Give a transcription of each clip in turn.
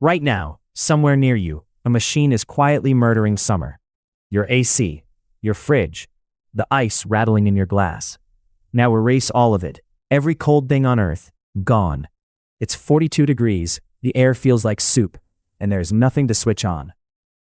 Right now, somewhere near you, a machine is quietly murdering summer. Your AC, your fridge, the ice rattling in your glass. Now erase all of it. Every cold thing on Earth, gone. It's 42 degrees, the air feels like soup, and there's nothing to switch on.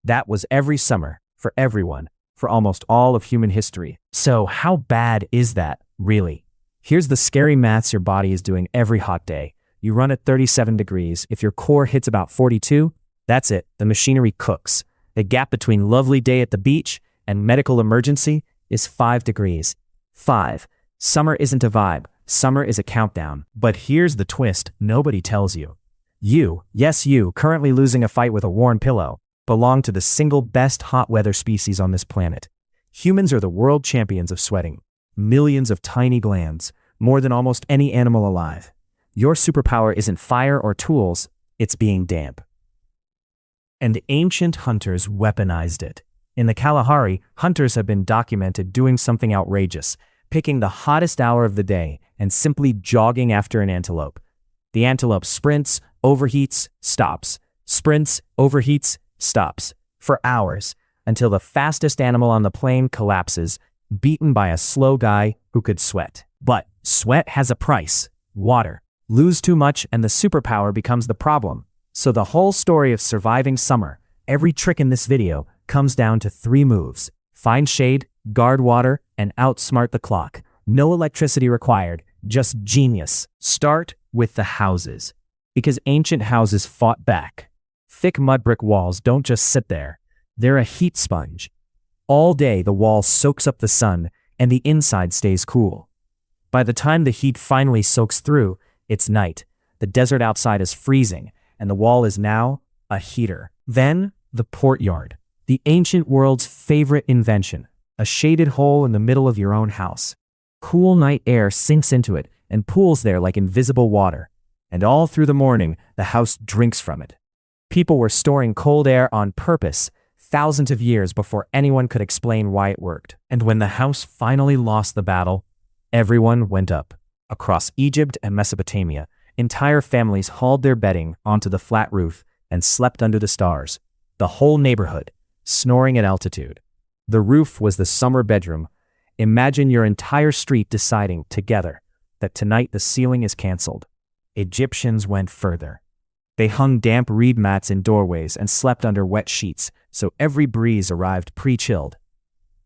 That was every summer, for everyone, for almost all of human history. So how bad is that, really? Here's the scary maths your body is doing every hot day. You run at 37 degrees. If your core hits about 42, that's it, the machinery cooks. The gap between lovely day at the beach and medical emergency is 5 degrees. 5. Summer isn't a vibe. Summer is a countdown. But here's the twist nobody tells you. You, yes you, currently losing a fight with a worn pillow, belong to the single best hot weather species on this planet. Humans are the world champions of sweating. Millions of tiny glands, more than almost any animal alive. Your superpower isn't fire or tools, it's being damp. And ancient hunters weaponized it. In the Kalahari, hunters have been documented doing something outrageous, picking the hottest hour of the day and simply jogging after an antelope. The antelope sprints, overheats, stops. Sprints, overheats, stops. For hours, until the fastest animal on the plain collapses, beaten by a slow guy who could sweat. But sweat has a price: water. Lose too much and the superpower becomes the problem. So the whole story of surviving summer, every trick in this video, comes down to 3 moves. Find shade, guard water, and outsmart the clock. No electricity required, just genius. Start with the houses. Because ancient houses fought back. Thick mud brick walls don't just sit there. They're a heat sponge. All day the wall soaks up the sun and the inside stays cool. By the time the heat finally soaks through, it's night. The desert outside is freezing, and the wall is now a heater. Then, the courtyard. The ancient world's favorite invention. A shaded hole in the middle of your own house. Cool night air sinks into it and pools there like invisible water. And all through the morning, the house drinks from it. People were storing cold air on purpose, thousands of years before anyone could explain why it worked. And when the house finally lost the battle, everyone went up. Across Egypt and Mesopotamia, entire families hauled their bedding onto the flat roof and slept under the stars. The whole neighborhood, snoring at altitude. The roof was the summer bedroom. Imagine your entire street deciding, together, that tonight the ceiling is canceled. Egyptians went further. They hung damp reed mats in doorways and slept under wet sheets, so every breeze arrived pre-chilled.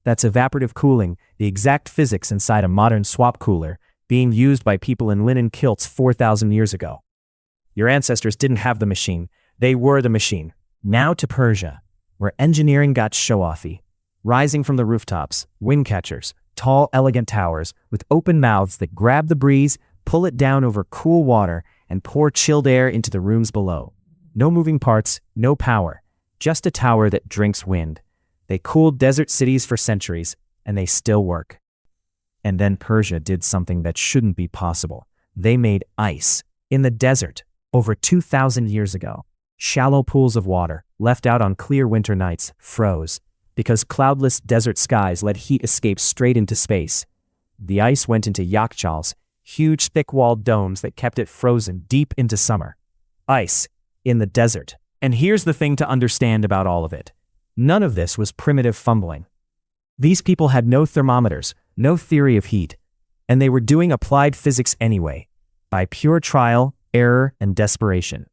That's evaporative cooling, the exact physics inside a modern swap cooler, being used by people in linen kilts 4,000 years ago. Your ancestors didn't have the machine, they were the machine. Now to Persia, where engineering got show-offy. Rising from the rooftops, wind catchers, tall, elegant towers with open mouths that grab the breeze, pull it down over cool water, and pour chilled air into the rooms below. No moving parts, no power, just a tower that drinks wind. They cooled desert cities for centuries, and they still work. And then Persia did something that shouldn't be possible. They made ice in the desert over 2,000 years ago. Shallow pools of water, left out on clear winter nights, froze because cloudless desert skies let heat escape straight into space. The ice went into yakhchals, huge thick-walled domes that kept it frozen deep into summer. Ice in the desert. And here's the thing to understand about all of it. None of this was primitive fumbling. These people had no thermometers, no theory of heat, and they were doing applied physics anyway, by pure trial, error, and desperation.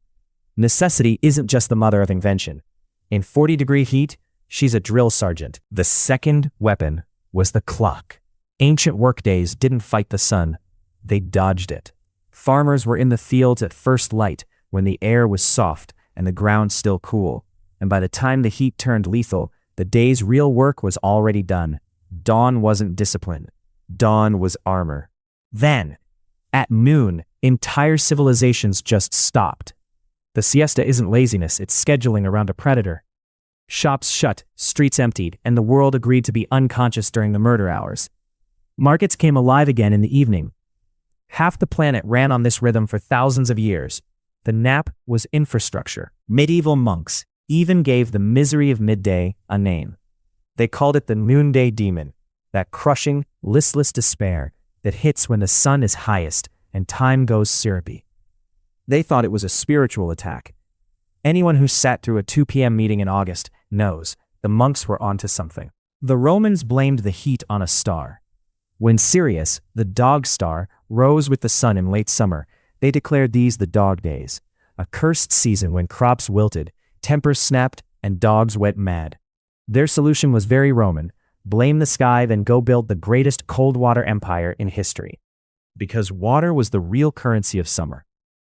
Necessity isn't just the mother of invention. In 40-degree heat, she's a drill sergeant. The second weapon was the clock. Ancient workdays didn't fight the sun, they dodged it. Farmers were in the fields at first light when the air was soft and the ground still cool, and by the time the heat turned lethal, the day's real work was already done. Dawn wasn't discipline. Dawn was armor. Then, at noon, entire civilizations just stopped. The siesta isn't laziness, it's scheduling around a predator. Shops shut, streets emptied, and the world agreed to be unconscious during the murder hours. Markets came alive again in the evening. Half the planet ran on this rhythm for thousands of years. The nap was infrastructure. Medieval monks even gave the misery of midday a name. They called it the noonday demon, that crushing, listless despair that hits when the sun is highest and time goes syrupy. They thought it was a spiritual attack. Anyone who sat through a 2 p.m. meeting in August knows the monks were onto something. The Romans blamed the heat on a star. When Sirius, the dog star, rose with the sun in late summer, they declared these the dog days, a cursed season when crops wilted, tempers snapped, and dogs went mad. Their solution was very Roman: blame the sky, then go build the greatest cold water empire in history. Because water was the real currency of summer.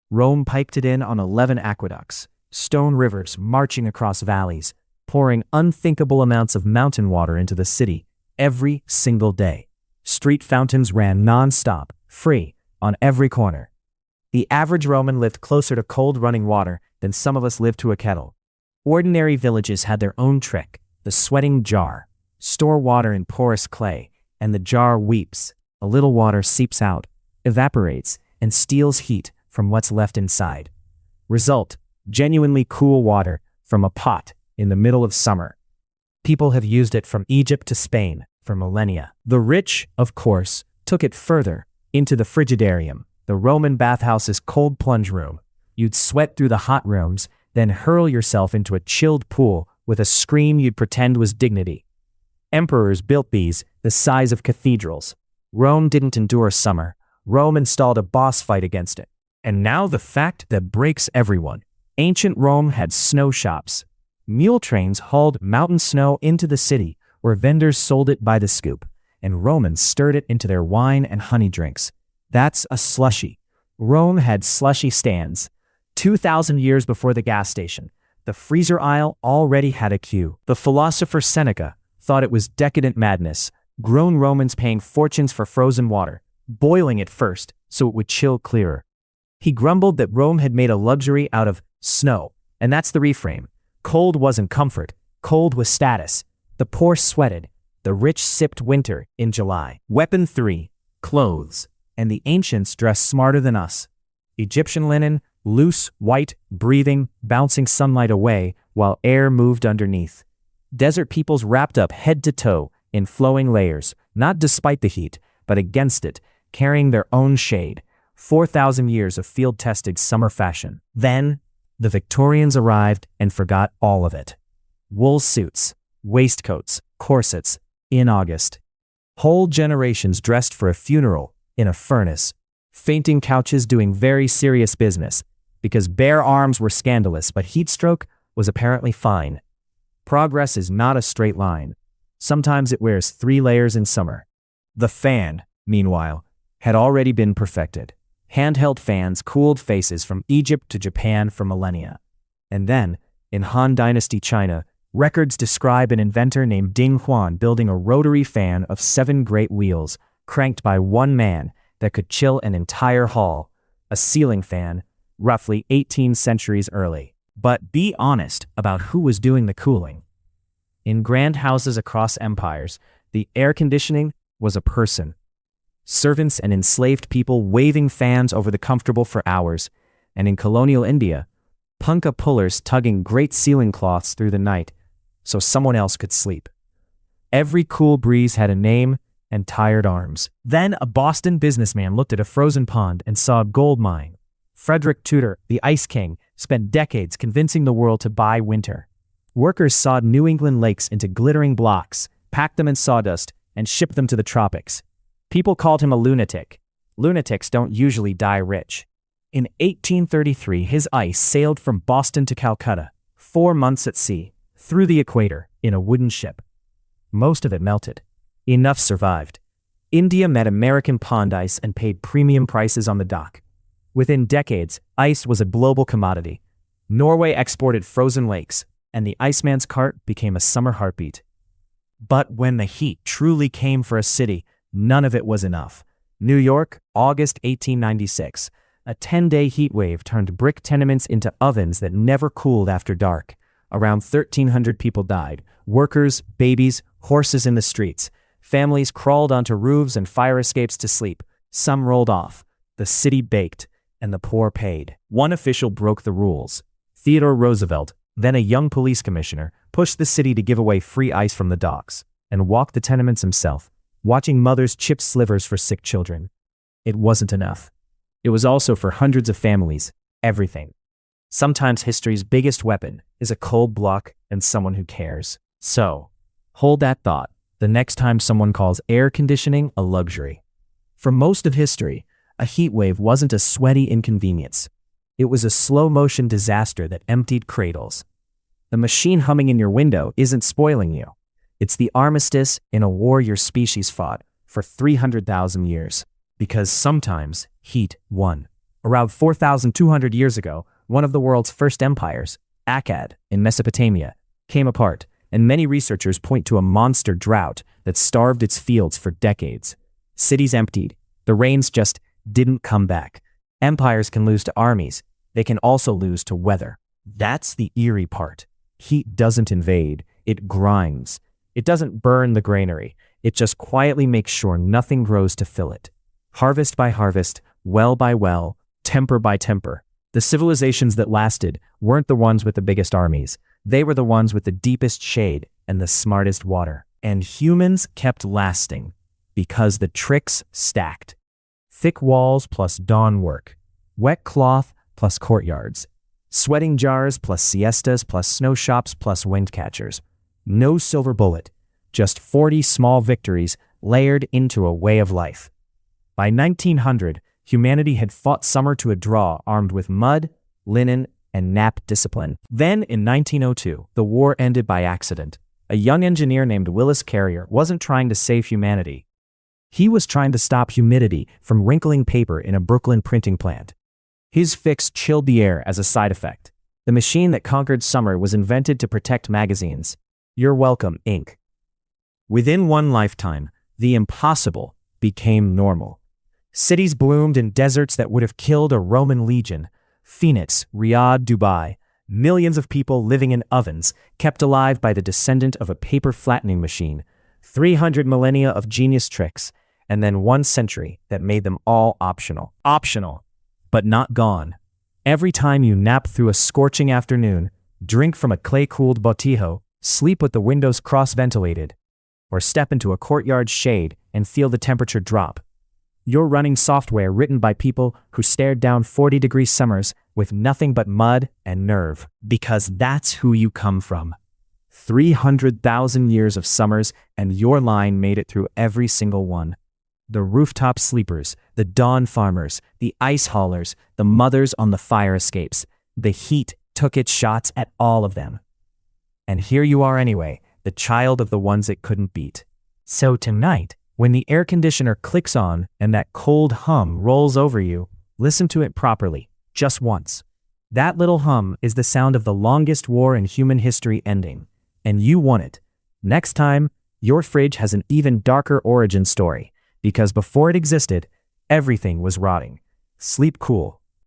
Rome piped it in on 11 aqueducts, stone rivers marching across valleys, pouring unthinkable amounts of mountain water into the city every single day. Street fountains ran non-stop, free, on every corner. The average Roman lived closer to cold running water than some of us live to a kettle. Ordinary villages had their own trick: the sweating jar. Store water in porous clay, and the jar weeps. A little water seeps out, evaporates, and steals heat from what's left inside. Result: genuinely cool water from a pot in the middle of summer. People have used it from Egypt to Spain for millennia. The rich, of course, took it further, into the frigidarium, the Roman bathhouse's cold plunge room. You'd sweat through the hot rooms, then hurl yourself into a chilled pool with a scream you'd pretend was dignity. Emperors built these, the size of cathedrals. Rome didn't endure summer. Rome installed a boss fight against it. And now the fact that breaks everyone. Ancient Rome had snow shops. Mule trains hauled mountain snow into the city, where vendors sold it by the scoop, and Romans stirred it into their wine and honey drinks. That's a slushie. Rome had slushie stands. 2,000 years before the gas station, the freezer aisle already had a queue. The philosopher Seneca thought it was decadent madness, grown Romans paying fortunes for frozen water, boiling it first so it would chill clearer. He grumbled that Rome had made a luxury out of snow, and that's the reframe. Cold wasn't comfort, cold was status. The poor sweated, the rich sipped winter in July. Weapon 3, clothes, and the ancients dressed smarter than us. Egyptian linen, loose, white, breathing, bouncing sunlight away while air moved underneath. Desert peoples wrapped up head to toe in flowing layers, not despite the heat, but against it, carrying their own shade. 4,000 years of field-tested summer fashion. Then, the Victorians arrived and forgot all of it. Wool suits, waistcoats, corsets, in August. Whole generations dressed for a funeral in a furnace. Fainting couches doing very serious business, because bare arms were scandalous, but heatstroke was apparently fine. Progress is not a straight line. Sometimes it wears 3 layers in summer. The fan, meanwhile, had already been perfected. Handheld fans cooled faces from Egypt to Japan for millennia. And then, in Han Dynasty China, records describe an inventor named Ding Huan building a rotary fan of 7 great wheels, cranked by one man, that could chill an entire hall. A ceiling fan, roughly 18 centuries early. But be honest about who was doing the cooling. In grand houses across empires, the air conditioning was a person. Servants and enslaved people waving fans over the comfortable for hours, and in colonial India, punkah pullers tugging great ceiling cloths through the night so someone else could sleep. Every cool breeze had a name and tired arms. Then a Boston businessman looked at a frozen pond and saw a gold mine. Frederick Tudor, the Ice King, spent decades convincing the world to buy winter. Workers sawed New England lakes into glittering blocks, packed them in sawdust, and shipped them to the tropics. People called him a lunatic. Lunatics don't usually die rich. In 1833, his ice sailed from Boston to Calcutta, 4 months at sea, through the equator, in a wooden ship. Most of it melted. Enough survived. India met American pond ice and paid premium prices on the dock. Within decades, ice was a global commodity. Norway exported frozen lakes, and the Iceman's cart became a summer heartbeat. But when the heat truly came for a city, none of it was enough. New York, August 1896. A 10-day heat wave turned brick tenements into ovens that never cooled after dark. Around 1,300 people died. Workers, babies, horses in the streets. Families crawled onto roofs and fire escapes to sleep. Some rolled off. The city baked, and the poor paid. One official broke the rules. Theodore Roosevelt, then a young police commissioner, pushed the city to give away free ice from the docks, and walked the tenements himself, watching mothers chip slivers for sick children. It wasn't enough. It was also for hundreds of families, everything. Sometimes history's biggest weapon is a cold block and someone who cares. So, hold that thought the next time someone calls air conditioning a luxury. For most of history, a heat wave wasn't a sweaty inconvenience. It was a slow-motion disaster that emptied cradles. The machine humming in your window isn't spoiling you. It's the armistice in a war your species fought for 300,000 years. Because sometimes heat won. Around 4,200 years ago, one of the world's first empires, Akkad in Mesopotamia, came apart, and many researchers point to a monster drought that starved its fields for decades. Cities emptied. The rains just didn't come back. Empires can lose to armies. They can also lose to weather. That's the eerie part. Heat doesn't invade. It grinds. It doesn't burn the granary. It just quietly makes sure nothing grows to fill it. Harvest by harvest, well by well, temper by temper. The civilizations that lasted weren't the ones with the biggest armies. They were the ones with the deepest shade and the smartest water. And humans kept lasting because the tricks stacked. Thick walls plus dawn work. Wet cloth plus courtyards. Sweating jars plus siestas plus snow shops plus wind catchers. No silver bullet. Just 40 small victories layered into a way of life. By 1900, humanity had fought summer to a draw armed with mud, linen, and nap discipline. Then, in 1902, the war ended by accident. A young engineer named Willis Carrier wasn't trying to save humanity. He was trying to stop humidity from wrinkling paper in a Brooklyn printing plant. His fix chilled the air as a side effect. The machine that conquered summer was invented to protect magazines. You're welcome, Inc. Within one lifetime, the impossible became normal. Cities bloomed in deserts that would have killed a Roman legion. Phoenix, Riyadh, Dubai. Millions of people living in ovens, kept alive by the descendant of a paper flattening machine. 300 millennia of genius tricks, and then 1 century that made them all optional. Optional, but not gone. Every time you nap through a scorching afternoon, drink from a clay-cooled botijo, sleep with the windows cross-ventilated, or step into a courtyard shade and feel the temperature drop, you're running software written by people who stared down 40-degree summers with nothing but mud and nerve. Because that's who you come from. 300,000 years of summers, and your line made it through every single one. The rooftop sleepers, the dawn farmers, the ice haulers, the mothers on the fire escapes. The heat took its shots at all of them. And here you are anyway, the child of the ones it couldn't beat. So tonight, when the air conditioner clicks on and that cold hum rolls over you, listen to it properly, just once. That little hum is the sound of the longest war in human history ending. And you won it. Next time, your fridge has an even darker origin story, because before it existed, everything was rotting. Sleep cool.